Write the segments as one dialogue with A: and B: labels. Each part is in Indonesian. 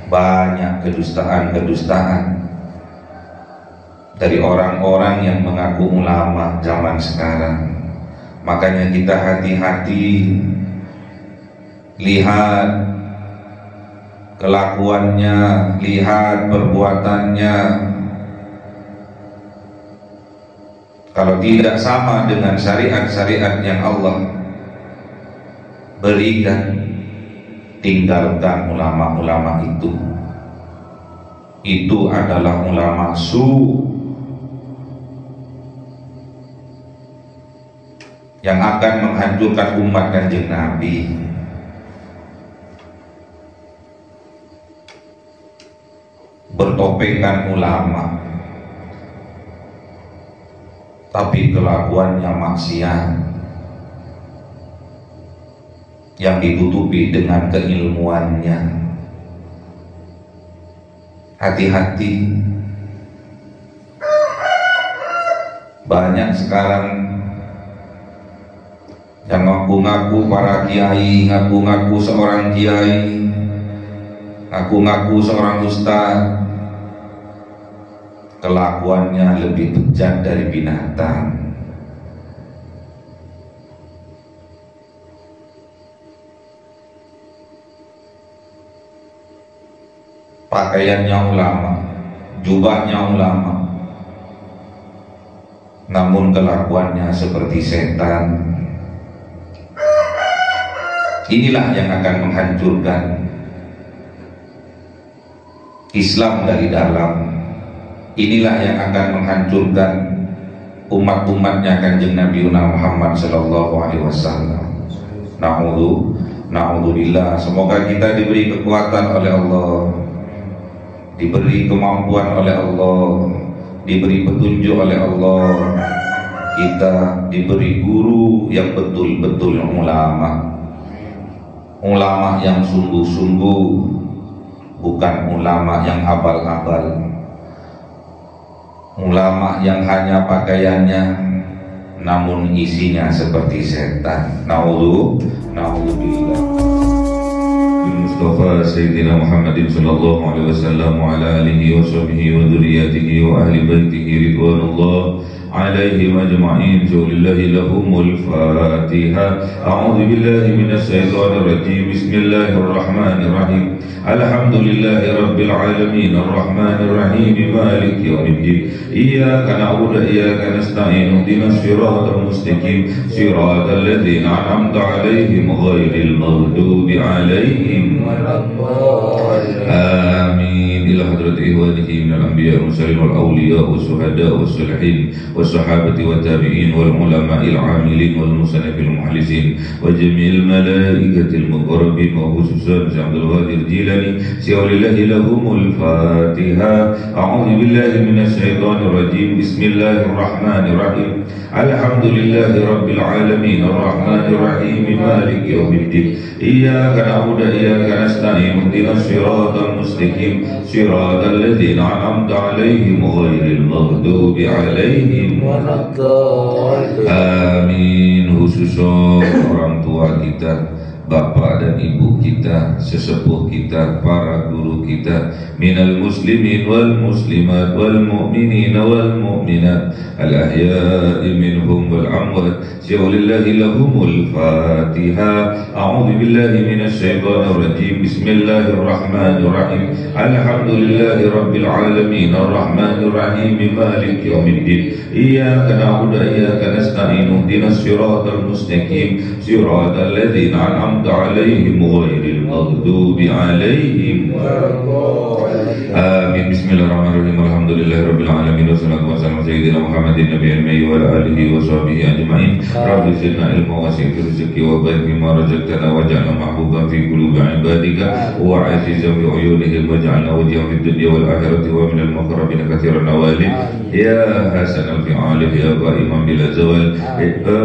A: Banyak kedustaan-kedustaan dari orang-orang yang mengaku ulama zaman sekarang. Makanya kita hati-hati, lihat kelakuannya, lihat perbuatannya. Kalau tidak sama dengan syariat-syariat yang Allah berikan, tinggalkan ulama-ulama itu. Itu adalah ulama su yang akan menghancurkan umat Kanjeng Nabi. Bertopengkan ulama, tapi kelakuannya maksiat yang ditutupi dengan keilmuannya. Hati-hati, banyak sekarang yang ngaku-ngaku para kiai, ngaku-ngaku seorang kiai, ngaku-ngaku seorang ustaz, kelakuannya lebih bejat dari binatang. Pakaiannya ulama, jubahnya ulama, namun kelakuannya seperti setan. Inilah yang akan menghancurkan Islam dari dalam. Inilah yang akan menghancurkan umat-umatnya Kanjeng Nabi Muhammad sallallahu alaihi wasallam. Na'udzubillah. Semoga kita diberi kekuatan oleh Allah, diberi kemampuan oleh Allah, diberi petunjuk oleh Allah, kita diberi guru yang betul-betul ulama yang sungguh-sungguh, bukan ulama yang abal-abal, ulama yang hanya pakaiannya namun isinya seperti setan. Na'udzubillah. Mustafa Sayyidina Muhammadin sallallahu alaihi wasallam wa ala alihi wa sahbihi wa dzurriyyatihi wa ahli baitihi ridwanullah alaihim ajma'in. Lillahi lahumul Fatiha. A'udzu billahi minasy syaithanir rajim. Bismillahirrahmanirrahim. Alhamdulillahi rabbil alamin arrahmanir rahim maliki yaumiddin. Iyyaka na'budu wa iyyaka nasta'in. Ihdinas siratal mustaqim siratal ladzina an'amta 'alaihim ghairil maghdubi 'alaihim waladdallin. Amin. Ila hadrati ihwanihi minal anbiya wal mursalin wal awliya was syuhada was salihin was sahabati wat tabi'in wal ulama'il 'amilin wal musannifil mukhlisin wa jami'il malaikatil muqarrabin wa khususan Abdul Qadir Jilani. Lillahi lahumul Fatiha. A'udzu billahi minasy syaithanir rajim. Bismillahirrahmanirrahim. Alhamdulillahi rabbil alamin arrahmanir rahim maliki yaumiddin. Iyyaka na'budu wa iyyaka nasta'in. Ihdinas siratal mustaqim siratal ladzina an'amta 'alaihim ghairil maghdubi 'alaihim waladdallin. Amin. Khususon orang tua kita, bapak dan ibu kita, sesepuh kita, para guru kita, minal muslimin wal muslimat wal mu'minin wal mu'minat al ahya'i minhum wal amwat. Lillahi lahumul Fatiha. A'udzu billahi minasy syaithanir rajim. Bismillahirrahmanirrahim. Alhamdulillahi rabbil alamin arrahmanir rahim maliki yaumiddin. Iyyaka na'budu wa iyyaka nasta'in. Ihdinas siratal mustaqim siratal ladzina an'amta 'alaihim ghairil maghdubi 'alaihim waladdallin. Amin. Bismillahirrahmanirrahim. Alhamdulillahi rabbil alamin wassalatu wassalamu ala sayyidina Muhammadin nabiyil ummi wa ala alihi wa sahbihi ajma'in. Rabbi zidna ilma wa sa'fi rizqi wa barik bima razaqtana waj'alna mahbuban fi qulubi ibadika wa 'azizan bi 'uyunihim waj'alna wajhan fid dunya wal akhirati wa minal muqarrabin katsiran nawali. Ya hasanal fi'ali ya qa'iman bila zawal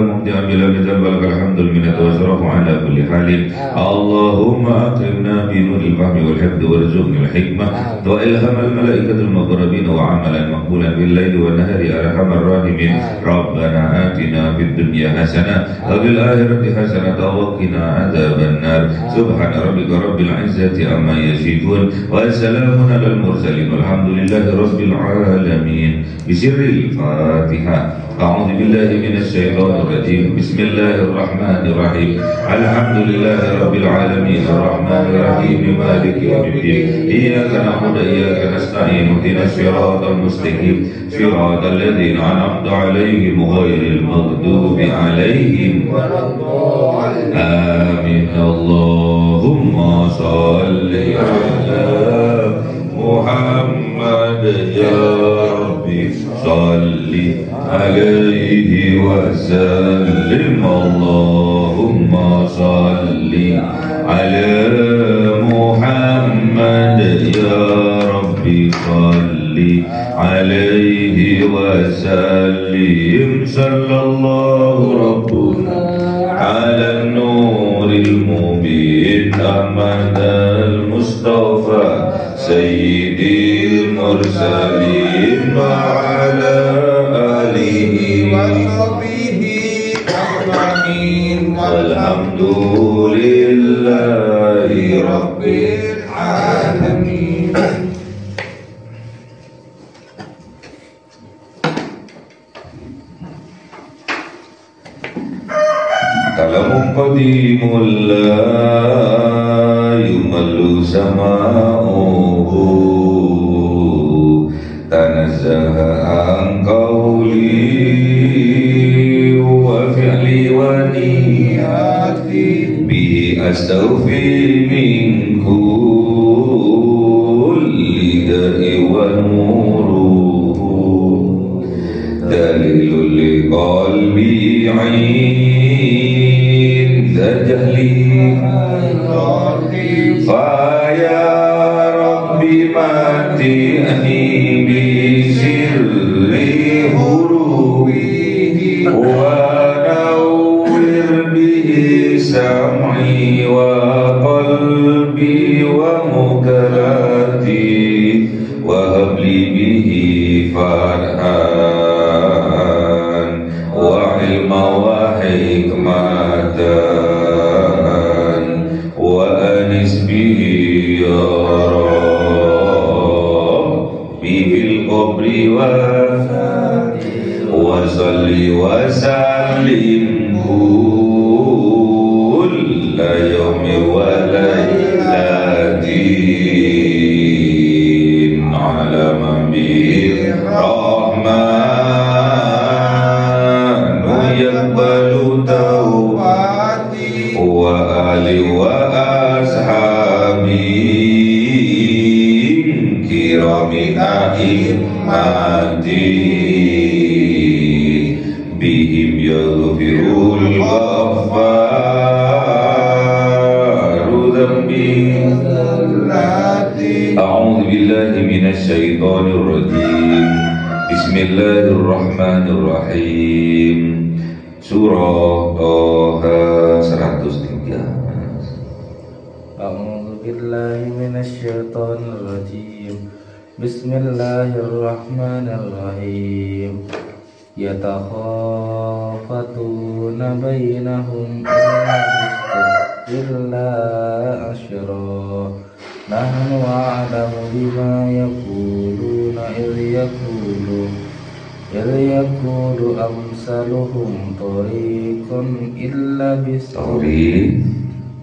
A: mubdi'an bila nizal balakal hamdul minnatu wa sarafu ala kulli halin. Allahumma أكرمنا بنور الفهم والحفظ وارزقنا الحكمة وإلهام الملائكة المقربين وعملا مقبولا بالليل والنهار يا أرحم الراحمين. ربنا آتنا في الدنيا حسنة وفي الآخرة حسنة وقنا عذاب النار. سبحان ربك رب العزة عما يصفون وسلام على المرسلين والحمد لله رب العالمين. بسر الفاتحة. أعوذ بالله من الشيطان الرجيم. بسم الله الرحمن الرحيم. الحمد لله رب العالمين الرحمن الرحيم مالك يوم الدين. إياك نعبد وإياك نستعين اهدنا الصراط المستقيم صراط الذين أنعمت عليهم غير المغضوب عليهم ولا الضالين. آمين. اللهم صل على محمد يا ربي صل عليه وسلم. اللهم صل على محمد يا ربي صل عليه وسلم. صلى الله ربنا على النور المبين أحمد المصطفى سيد المرسلين وعلى آله وصحبه أجمعين والحمد لله رب العالمين. Kalamu qadimul la yumallu sama'uhu tanazzaha an qawli wa fi'li wa niyati bihi astaghfi min kulli da'i wa nuruhu dalilul li qalbi 'ain jahli fa ya rabbi matini bi sirri hurubi wa nawwir bihi sam'i wa qalbi wa mukarati wa habli bihi farhan wa ilma wa hikmatan wa salli wa sallim kulla yawmi wa laylatin ala man bi rahman yaqbalu tawbati wa ali wa ashabi kirami a'immati bihim yaghfirul ghaffaru dhanbi. A'udzu billahi minasy syaithanir rajim. Bismillahirrahmanirrahim. Surah Toha 103.
B: A'udzu billahi minasy syaithanir rajim. Bismillahirrahmanirrahim. Yatakhafatuna bainahum illa asyra nahnu a'lamu bima yaquluna idh yaqulu amsaluhum tariqan illa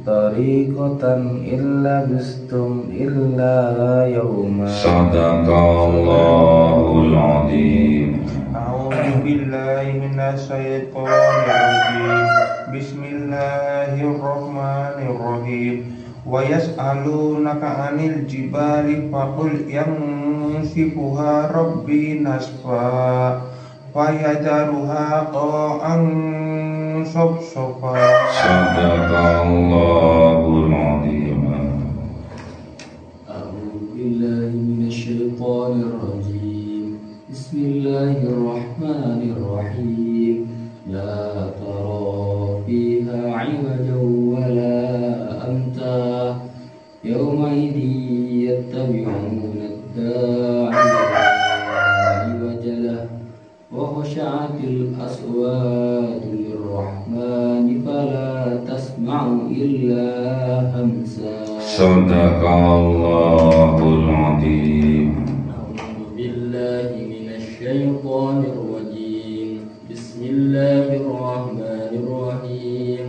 B: tariqatan illa bistum illa yawma.
A: Sadaqallahul azim.
C: A'udzu billahi minasy syaithanir rajim. Bismillahirrahmanirrahim. Wa yas'alunaka 'anil jibali faqul yansifuha rabbi nasfa fayadharuha qa'an safsafa.
A: Sadaqallahul azim.
D: A'udzu billahi minasy syaithanir rajim. Bismillahirrahmanirrahim. La tara fiha 'iwajan wa la amta يتبعون الداعي وجله وخشعت الأصوات للرحمن فلا تسمع إلا همسا.
A: Sadaqallahul Azim.
D: أعوذ بالله من الشيطان الرجيم. بسم الله الرحمن الرحيم.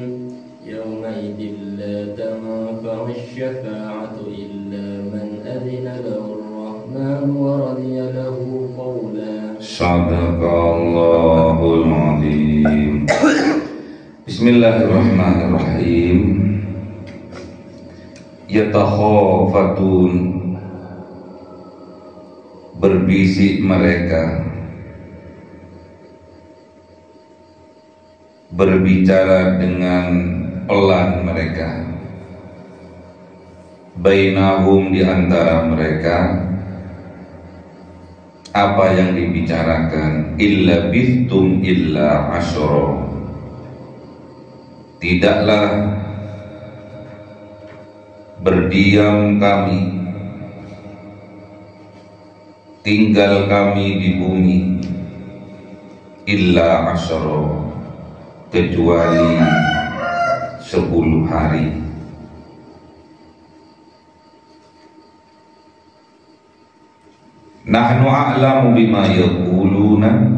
D: يومئذ لا تنفع الشفاعة إلا من أذن له الرحمن ورضي له قولا.
A: Sadaqallahul Azim. Bismillahirrahmanirrahim. Yatakhafatun, berbisik mereka, berbicara dengan pelan mereka, bainahum, di antara mereka. Apa yang dibicarakan? Illa bistum illa asyara, tidaklah berdiam kami, tinggal kami di bumi, illa asyara, kecuali 10 hari. Nahnu a'lamu bima yaquluna,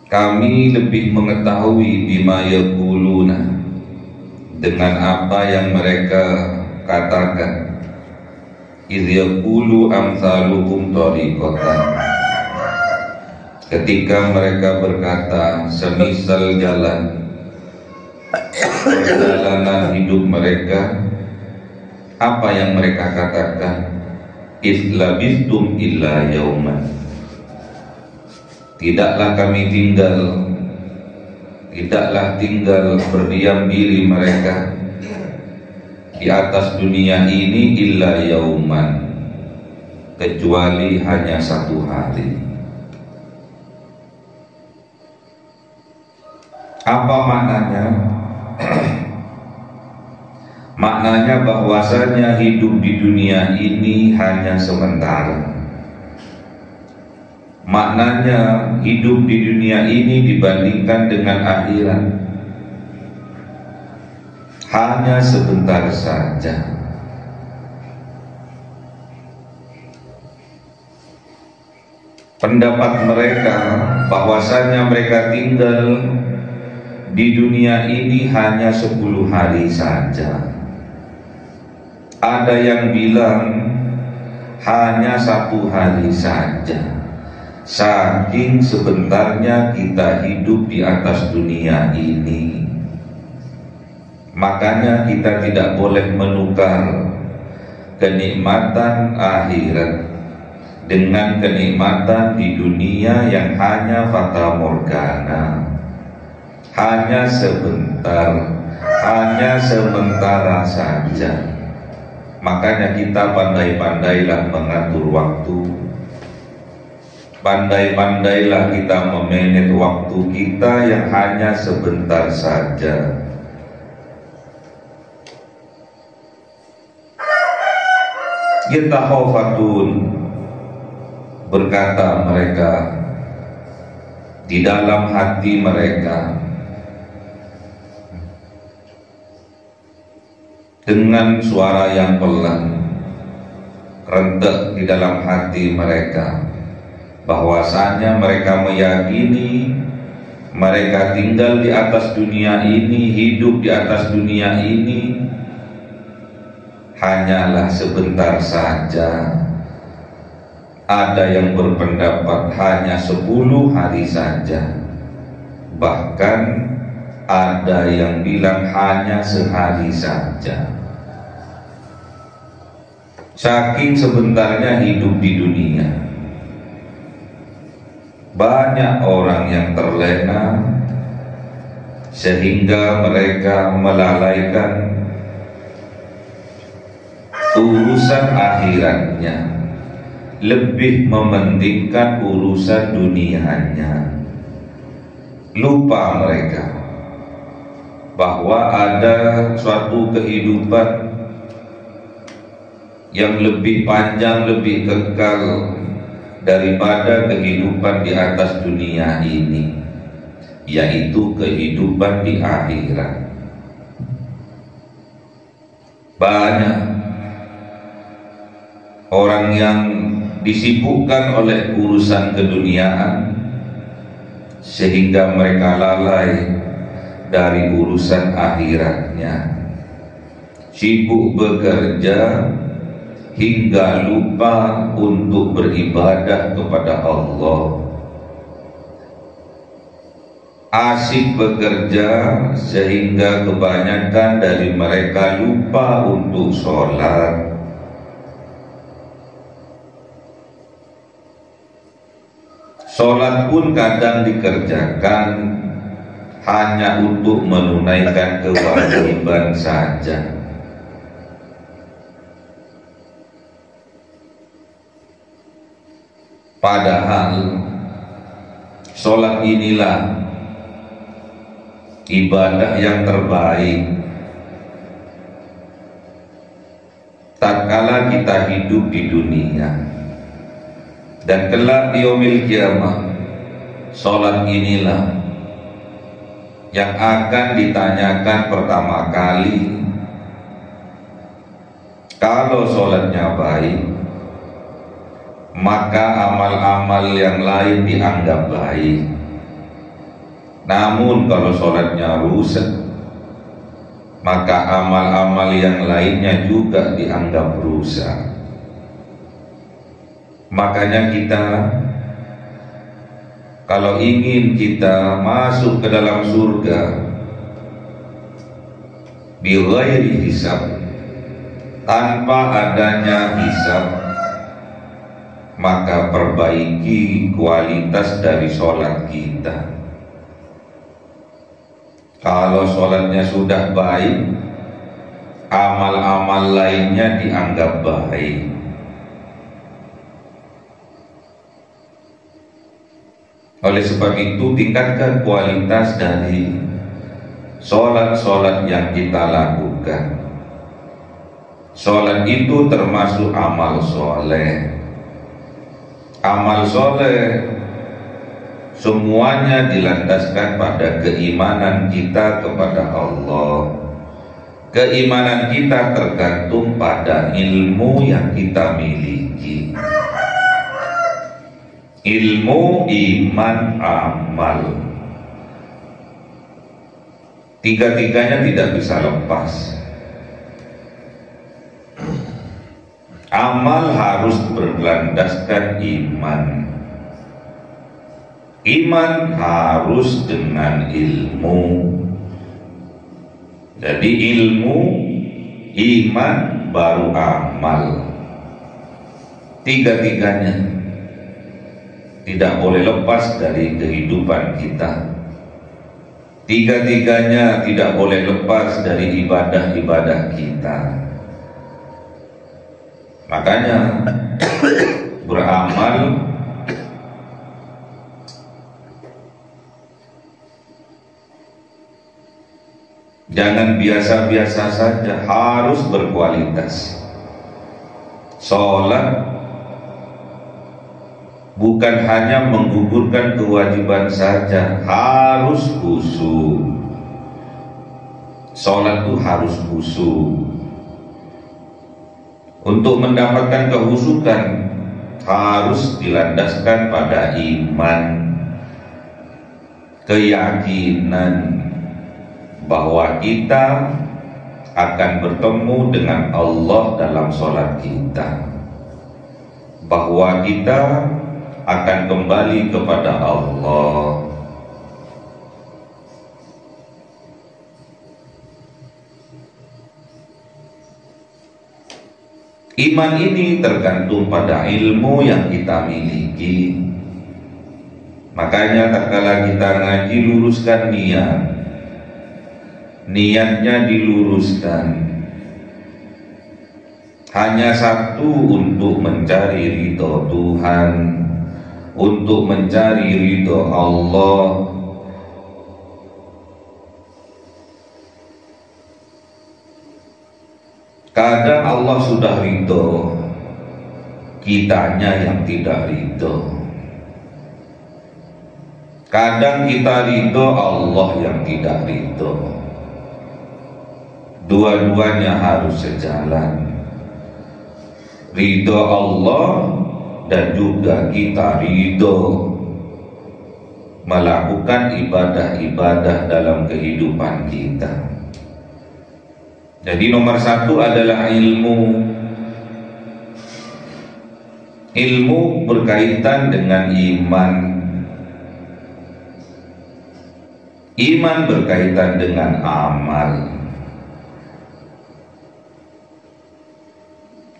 A: kami lebih mengetahui bima yaquluna, dengan apa yang mereka katakan. Idh yaqulu amsalukum tariqatan, ketika mereka berkata semisal jalan, perjalanan hidup mereka. Apa yang mereka katakan? Idh labistum illa yauman, tidaklah tinggal berdiam diri mereka di atas dunia ini illa yauman, kecuali hanya 1 hari. Apa maknanya? Maknanya bahwasanya hidup di dunia ini hanya sementara. Maknanya hidup di dunia ini dibandingkan dengan akhirat hanya sebentar saja. Pendapat mereka bahwasanya mereka tinggal di dunia ini hanya 10 hari saja. Ada yang bilang hanya 1 hari saja. Saking sebentarnya kita hidup di atas dunia ini, makanya kita tidak boleh menukar kenikmatan akhirat dengan kenikmatan di dunia yang hanya fata morgana, hanya sebentar, hanya sementara saja. Makanya kita pandai-pandailah mengatur waktu, pandai-pandailah kita memanage waktu kita yang hanya sebentar saja. Yatakhafatun, berkata mereka di dalam hati mereka, dengan suara yang pelan, rentek di dalam hati mereka, bahwasanya mereka meyakini mereka tinggal di atas dunia ini, hidup di atas dunia ini hanyalah sebentar saja. Ada yang berpendapat hanya 10 hari saja, bahkan ada yang bilang hanya sehari saja. Saking sebentarnya hidup di dunia, banyak orang yang terlena sehingga mereka melalaikan urusan akhiratnya, lebih mementingkan urusan dunianya. Lupa mereka bahwa ada suatu kehidupan yang lebih panjang, lebih kekal daripada kehidupan di atas dunia ini, yaitu kehidupan di akhirat. Banyak orang yang disibukkan oleh urusan keduniaan sehingga mereka lalai dari urusan akhiratnya, sibuk bekerja hingga lupa untuk beribadah kepada Allah, asik bekerja sehingga kebanyakan dari mereka lupa untuk sholat. Sholat pun kadang dikerjakan hanya untuk menunaikan kewajiban saja. Padahal sholat inilah ibadah yang terbaik tatkala kita hidup di dunia. Dan kelak di yaumil kiamah, sholat inilah yang akan ditanyakan pertama kali. Kalau sholatnya baik, maka amal-amal yang lain dianggap baik. Namun kalau sholatnya rusak, maka amal-amal yang lainnya juga dianggap rusak. Makanya kita, kalau ingin kita masuk ke dalam surga bi ghairi hisab, tanpa adanya hisab, maka perbaiki kualitas dari sholat kita. Kalau sholatnya sudah baik, amal-amal lainnya dianggap baik. Oleh sebab itu, tingkatkan kualitas dari sholat-sholat yang kita lakukan. Sholat itu termasuk amal soleh. Amal soleh semuanya dilandaskan pada keimanan kita kepada Allah. Keimanan kita tergantung pada ilmu yang kita miliki. Ilmu, iman, amal, tiga-tiganya tidak bisa lepas. Amal harus berlandaskan iman. Iman harus dengan ilmu. Jadi ilmu, iman, baru amal. Tiga-tiganya tidak boleh lepas dari kehidupan kita. Tiga-tiganya tidak boleh lepas dari ibadah-ibadah kita. Makanya beramal jangan biasa-biasa saja, harus berkualitas. Sholat bukan hanya menggugurkan kewajiban saja, harus khusyuk. Sholat itu harus khusyuk. Untuk mendapatkan kehusukan harus dilandaskan pada iman, keyakinan bahwa kita akan bertemu dengan Allah dalam sholat kita, bahwa kita akan kembali kepada Allah. Iman ini tergantung pada ilmu yang kita miliki. Makanya tatkala kita ngaji, luruskan niat. Niatnya diluruskan. Hanya satu, untuk mencari ridho Tuhan, untuk mencari ridho Allah. Kadang Allah sudah ridho, kitanya yang tidak ridho. Kadang kita ridho, Allah yang tidak ridho. Dua-duanya harus sejalan. Ridho Allah dan juga kita ridho melakukan ibadah-ibadah dalam kehidupan kita. Jadi nomor satu adalah ilmu. Ilmu berkaitan dengan iman. Iman berkaitan dengan amal.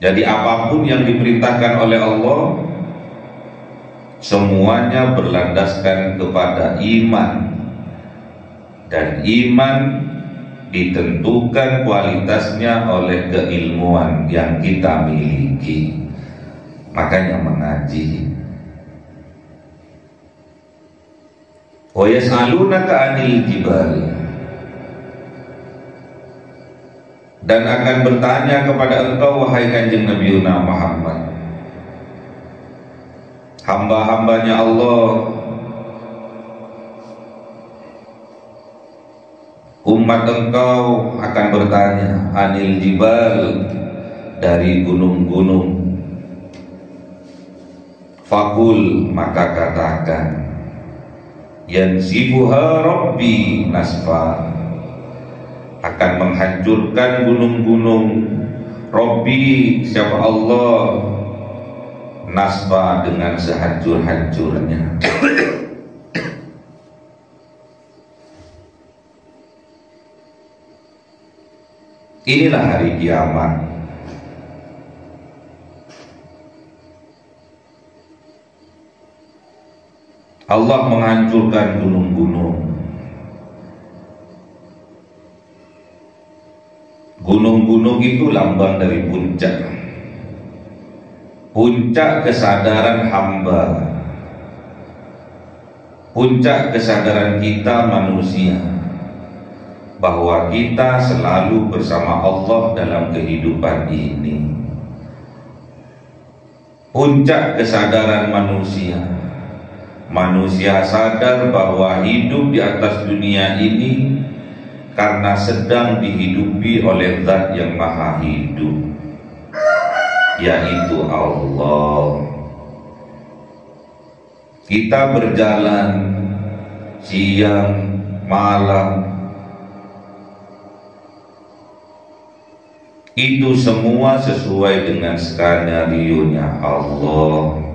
A: Jadi apapun yang diperintahkan oleh Allah, semuanya berlandaskan kepada iman. Dan iman ditentukan kualitasnya oleh keilmuan yang kita miliki. Makanya mengaji. Wa yas'alunaka 'anil jibal, dan akan bertanya kepada engkau wahai Kanjeng Nabi Muhammad, hamba-hambanya Allah, umat engkau akan bertanya 'anil jibal, dari gunung-gunung. Fakul, maka katakan, yansibuha Rabbi nasfa, akan menghancurkan gunung-gunung Rabbi, siapa Allah, nasfa, dengan sehancur-hancurnya. Inilah hari kiamat. Allah menghancurkan gunung-gunung. Gunung-gunung itu lambang dari puncak. Puncak kesadaran hamba, puncak kesadaran kita manusia, bahwa kita selalu bersama Allah dalam kehidupan ini. Puncak kesadaran manusia, manusia sadar bahwa hidup di atas dunia ini karena sedang dihidupi oleh Zat yang Maha Hidup, yaitu Allah. Kita berjalan siang, malam, itu semua sesuai dengan skenario-nya Allah,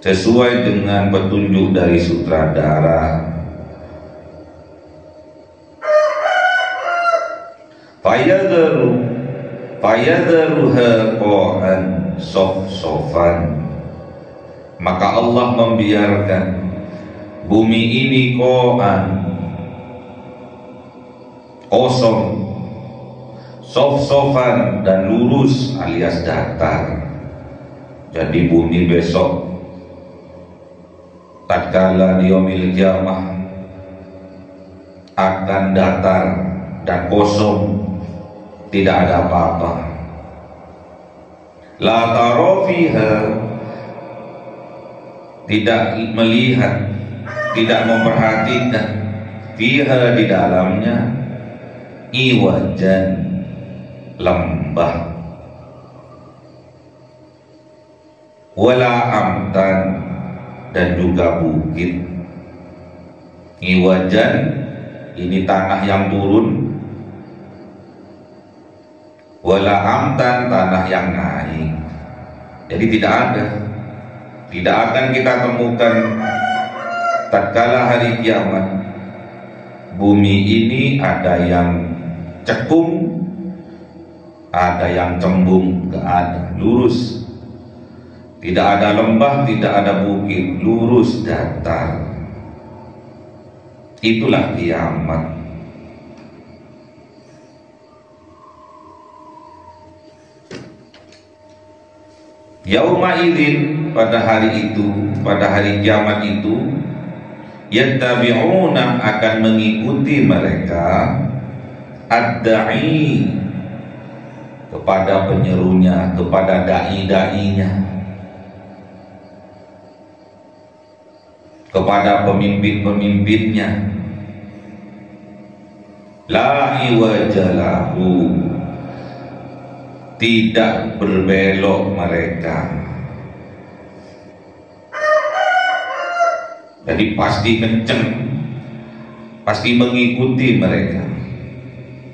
A: sesuai dengan petunjuk dari sutradara. Fayadharuha qa'an sof-sofan, maka Allah membiarkan bumi ini qa'an, kosong, sof-sofan, dan lurus alias datar. Jadi bumi besok tatkala di yaumil qiyamah akan datar dan kosong, tidak ada apa-apa. La tara fiha, tidak melihat, tidak memperhatikan, fiha, di dalamnya, iwajan, lembah, wala amtan, dan juga bukit. Iwajan ini tanah yang turun, wala amtan, tanah yang naik. Jadi tidak akan kita temukan tatkala hari kiamat bumi ini ada yang cekung, ada yang cembung, gak ada, lurus. Tidak ada lembah, tidak ada bukit, lurus datar. Itulah kiamat. Yauma idzin, pada hari itu, pada hari kiamat itu, yattabi'una, akan mengikuti mereka, ad-da'i, kepada penyerunya, kepada dai-dainya, kepada pemimpin-pemimpinnya. La iwajalahu, tidak berbelok mereka. Jadi pasti kenceng, pasti mengikuti mereka,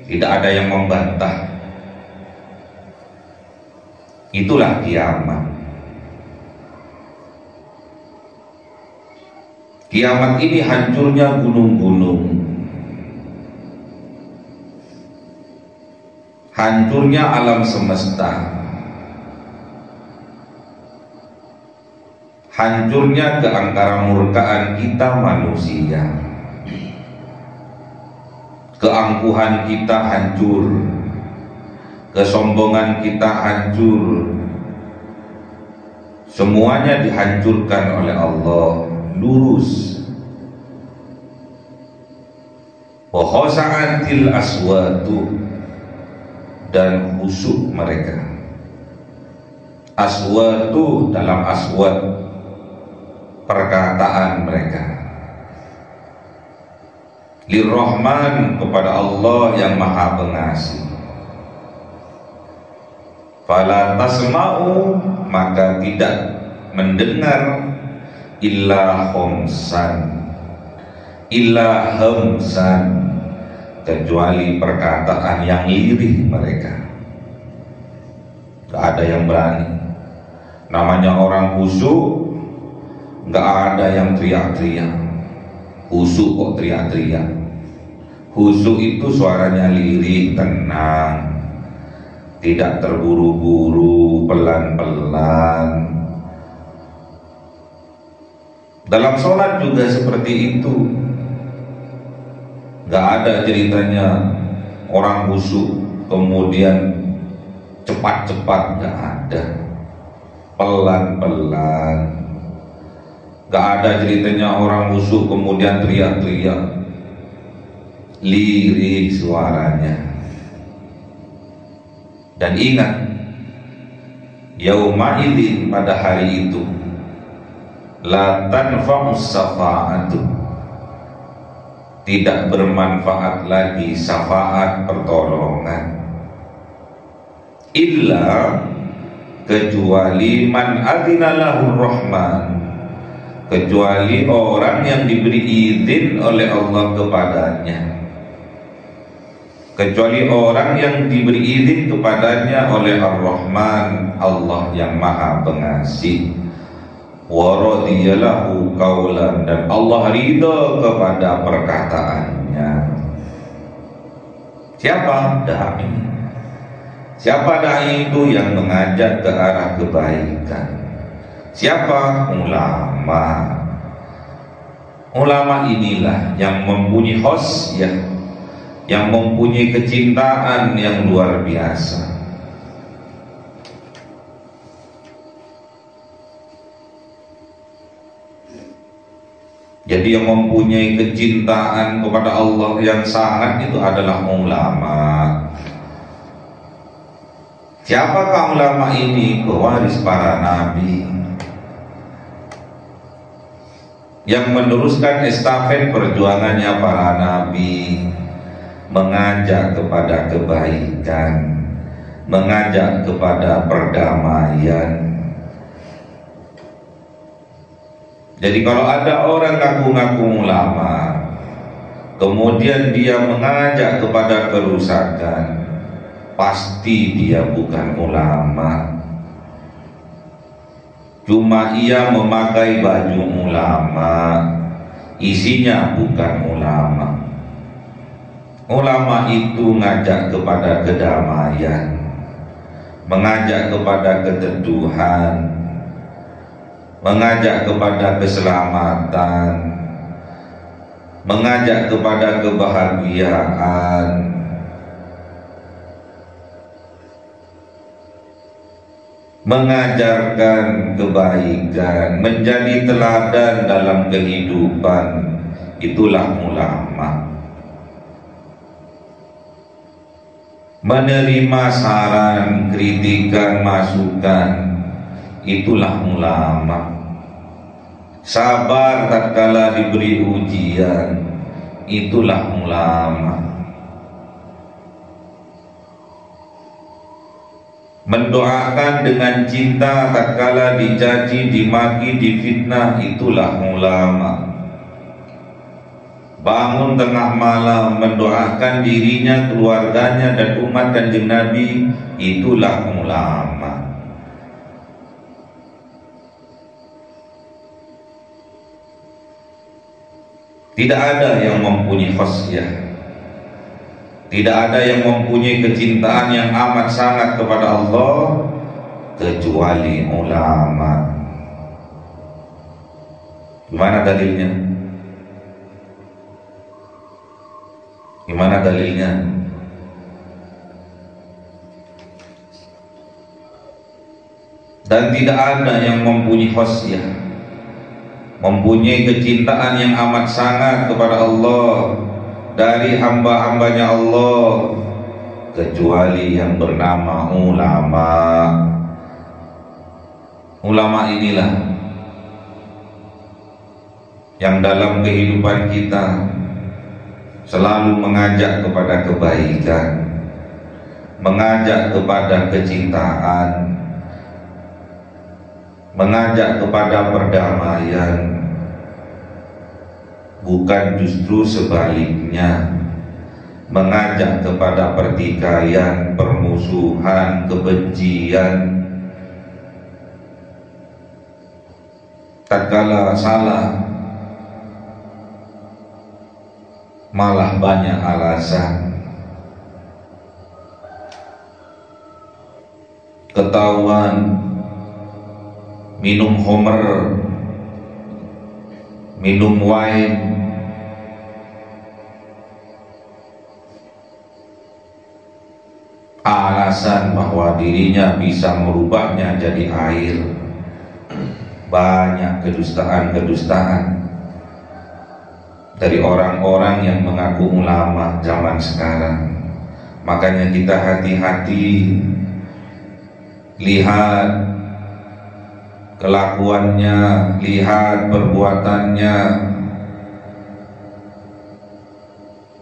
A: tidak ada yang membantah. Itulah kiamat. Kiamat ini hancurnya gunung-gunung, hancurnya alam semesta, hancurnya keangkara murkaan kita manusia, keangkuhan kita hancur, kesombongan kita hancur, semuanya dihancurkan oleh Allah, lurus. Wa khasa'atil aswatu, dan khusyuk mereka. Aswatu dalam aswat, perkataan mereka. Lirrahman, kepada Allah yang maha pengasih. Fala tasma'u, maka tidak mendengar illa khomsan, illa hamsan, kecuali perkataan yang lirih mereka. Gak ada yang berani. Namanya orang khusyuk, gak ada yang teriak-teriak. Khusyuk kok teriak-teriak? Khusyuk itu suaranya lirih, tenang, tidak terburu-buru, pelan-pelan. Dalam sholat juga seperti itu. Gak ada ceritanya orang khusyuk kemudian cepat-cepat, gak ada. Pelan-pelan. Gak ada ceritanya orang khusyuk kemudian teriak-teriak. Lirih suaranya. Dan ingat, yauma'idin, pada hari itu, la tanfa'us syafa'atu, tidak bermanfaat lagi syafaat, pertolongan, illa, kecuali man adzina lahur rahman, kecuali orang yang diberi izin oleh Allah kepadanya, kecuali orang yang diberi izin kepadanya oleh Ar-Rahman, Allah yang maha pengasih. Wa radiyalahu qaulan, dan Allah ridha kepada perkataannya. Siapa? Dai. Siapa dai itu? Yang mengajak ke arah kebaikan. Siapa? Ulama. Ulama inilah yang mempunyai khosyah, yang mempunyai kecintaan yang luar biasa. Jadi yang mempunyai kecintaan kepada Allah yang sangat itu adalah ulama. Siapakah ulama ini? Pewaris para nabi, yang meneruskan estafet perjuangannya para nabi, mengajak kepada kebaikan, mengajak kepada perdamaian. Jadi kalau ada orang ngaku-ngaku ulama, kemudian dia mengajak kepada kerusakan, pasti dia bukan ulama. Cuma ia memakai baju ulama, isinya bukan ulama. Ulama itu ngajak kepada kedamaian, mengajak kepada keteduhan, mengajak kepada keselamatan, mengajak kepada kebahagiaan, mengajarkan kebaikan, menjadi teladan dalam kehidupan. Itulah ulama. menerima saran, kritikan, masukan, itulah ulama. Sabar tatkala diberi ujian, itulah ulama. Mendoakan dengan cinta tatkala dicaci, dimaki, difitnah, itulah ulama. Bangun tengah malam mendoakan dirinya, keluarganya, dan umat Kanjeng Nabi, itulah ulama. Tidak ada yang mempunyai khasyah, tidak ada yang mempunyai kecintaan yang amat sangat kepada Allah kecuali ulama. Gimana dalilnya? Gimana dalilnya? Dan tidak ada yang mempunyai khasyah, mempunyai kecintaan yang amat sangat kepada Allah dari hamba-hambanya Allah kecuali yang bernama ulama. Ulama inilah yang dalam kehidupan kita selalu mengajak kepada kebaikan, mengajak kepada kecintaan, mengajak kepada perdamaian, bukan justru sebaliknya, mengajak kepada pertikaian, permusuhan, kebencian. Tatkala salah malah banyak alasan. Ketahuan minum homer, minum wine, alasan bahwa dirinya bisa merubahnya jadi air. Banyak kedustaan-kedustaan dari orang-orang yang mengaku ulama zaman sekarang. Makanya kita hati-hati, lihat kelakuannya, lihat perbuatannya.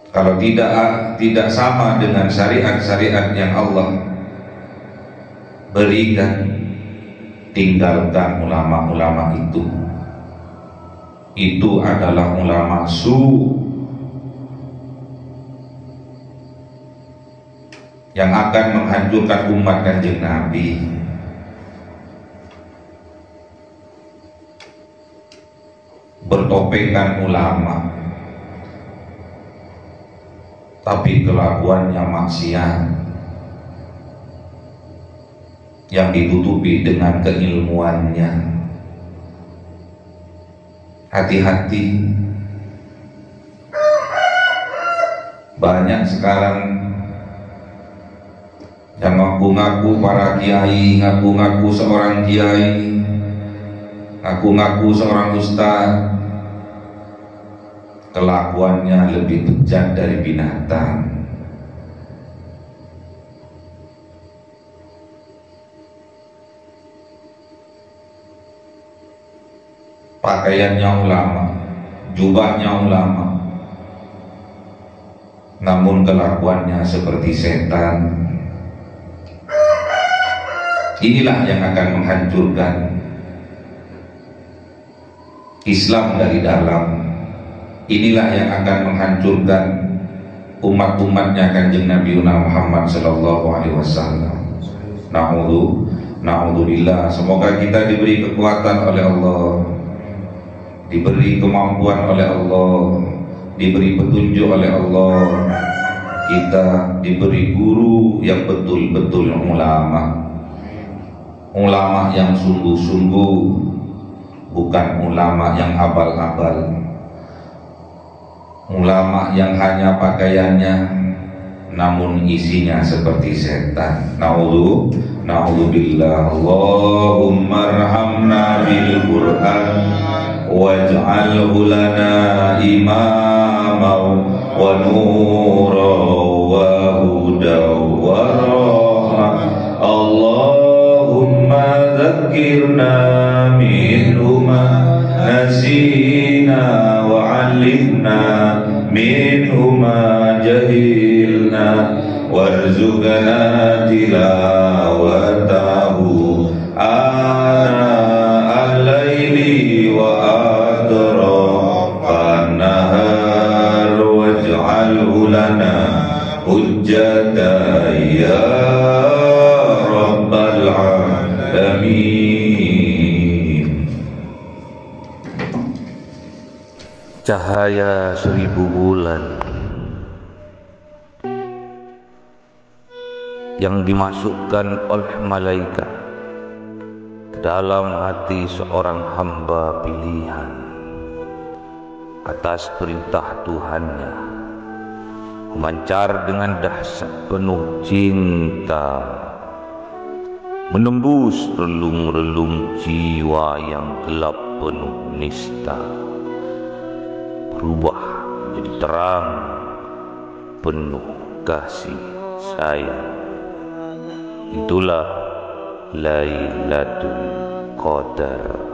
A: Kalau tidak sama dengan syariat-syariat yang Allah berikan, tinggalkan ulama-ulama itu. Itu adalah ulama su yang akan menghancurkan umat Kanjeng Nabi. Bertopengkan ulama tapi kelakuannya maksiat yang ditutupi dengan keilmuannya. Hati-hati, banyak sekarang yang ngaku-ngaku para kiai, ngaku-ngaku seorang kiai, ngaku-ngaku seorang ustaz, kelakuannya lebih bejat dari binatang. Pakaiannya ulama, jubahnya ulama, namun kelakuannya seperti setan. Inilah yang akan menghancurkan Islam dari dalam. Inilah yang akan menghancurkan umat-umatnya Kanjeng Nabi Muhammad sallallahu alaihi wasallam. Na'udzubillah. Semoga kita diberi kekuatan oleh Allah, diberi kemampuan oleh Allah, diberi petunjuk oleh Allah, kita diberi guru yang betul-betul ulama, ulama yang sungguh-sungguh, bukan ulama yang abal-abal, ulama yang hanya pakaiannya namun isinya seperti setan. Na'udzubillah. Allahumma arhamna bil Qur'an waj'alhu lana imama wa nura وهدى ورحمة اللهم ذكرنا منه ما نسينا وعلمنا منه ما جهلنا وارزقنا تلاوته آناء الليل وأطراف النهار واجعله لنا حجة يا رب العالمين.
E: Cahaya 1000 bulan yang dimasukkan oleh malaikat dalam hati seorang hamba pilihan atas perintah Tuhannya, memancar dengan dahsyat penuh cinta, menembus relung-relung jiwa yang gelap penuh nista, berubah menjadi terang penuh kasih sayang. Itulah Lailatul Qadar.